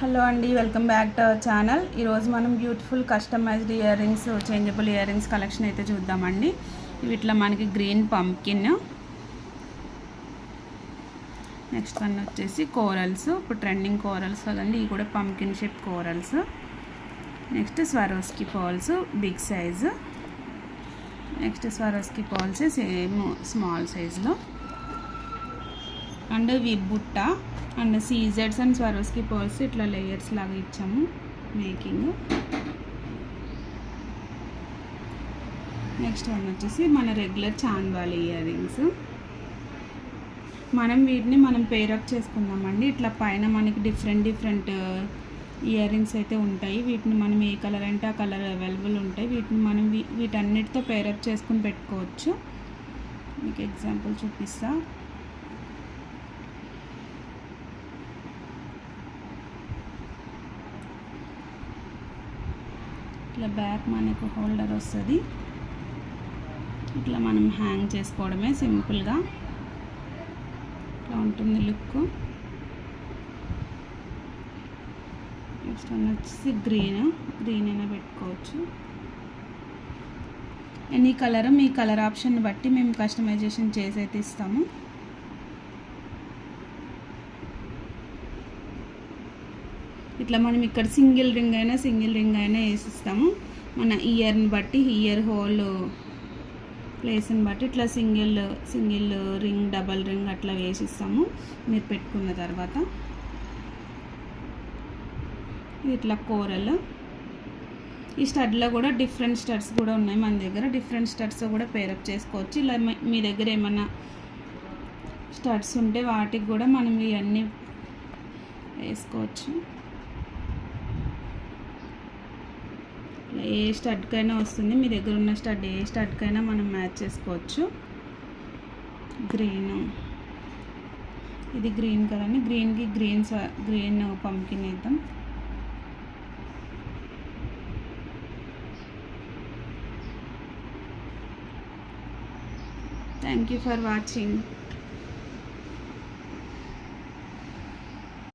Hello అండి, welcome back to our channel. ఈరోజు మనం beautiful customised earrings, changeable earrings collection అయితే చూద్దామండి. వీటిలో మనకి గ్రీన్ పంకిన్, నెక్స్ట్ వన్ వచ్చేసి కోరల్స్. ఇప్పుడు ట్రెండింగ్ కోరల్స్ కదండి, ఇవి కూడా pumpkin shape corals. Next Swarovski pearls big size, next Swarovski pearls same small సైజులో, అండ్ విబుట్ట అండ్ సీజెడ్స్ అండ్ స్వరోస్కి పర్ల్స్ ఇట్లా లేయర్స్ లాగా ఇచ్చాము మేకింగ్. నెక్స్ట్ వన్ వచ్చేసి మన రెగ్యులర్ చాంద్వాలి ఇయర్ రింగ్స్. వీటిని పేరప్ చేసుకుందామండి. ఇట్లా పైన మనకి డిఫరెంట్ ఇయర్ రింగ్స్ అయితే ఉంటాయి. వీటిని మనం ఏ కలర్ అంటే ఆ కలర్ అవైలబుల్ ఉంటాయి. వీటిని వీటన్నిటితో పేరప్ చేసుకుని పెట్టుకోవచ్చు. మీకు ఎగ్జాంపుల్ చూపిస్తా. ఇట్లా బ్యాక్ మనకు హోల్డర్ వస్తుంది. ఇట్లా మనం హ్యాంగ్ చేసుకోవడమే సింపుల్గా. ఇట్లా ఉంటుంది లుక్. నెక్స్ట్ వన్ వచ్చేసి గ్రీన్ అయినా పెట్టుకోవచ్చు. ఎనీ కలర్ మీ కలర్ ఆప్షన్ బట్టి మేము కస్టమైజేషన్ చేసి అయితే ఇస్తాము. ఇట్లా మనం ఇక్కడ సింగిల్ రింగ్ అయినా వేసిస్తాము. మన ఇయర్ని బట్టి, ఇయర్ హోల్ ప్లేస్ని బట్టి ఇట్లా సింగిల్ రింగ్, డబల్ రింగ్ అట్లా వేసిస్తాము మీరు పెట్టుకున్న తర్వాత. ఇట్లా కోరల్. ఈ స్టడ్లో కూడా డిఫరెంట్ స్టడ్స్ కూడా ఉన్నాయి మన దగ్గర. డిఫరెంట్ స్టడ్స్ కూడా పేరప్ చేసుకోవచ్చు. ఇలా మీ దగ్గర ఏమన్నా స్టడ్స్ ఉంటే వాటికి కూడా మనం ఇవన్నీ వేసుకోవచ్చు. ఏ స్టడ్కైనా వస్తుంది. మీ దగ్గర ఉన్న స్టడ్ ఏ స్టడ్కైనా మనం మ్యాచ్ చేసుకోవచ్చు. ఇది గ్రీన్ కదండి, గ్రీన్కి గ్రీన్ పంకిన్ వేద్దాం. Thank you for watching.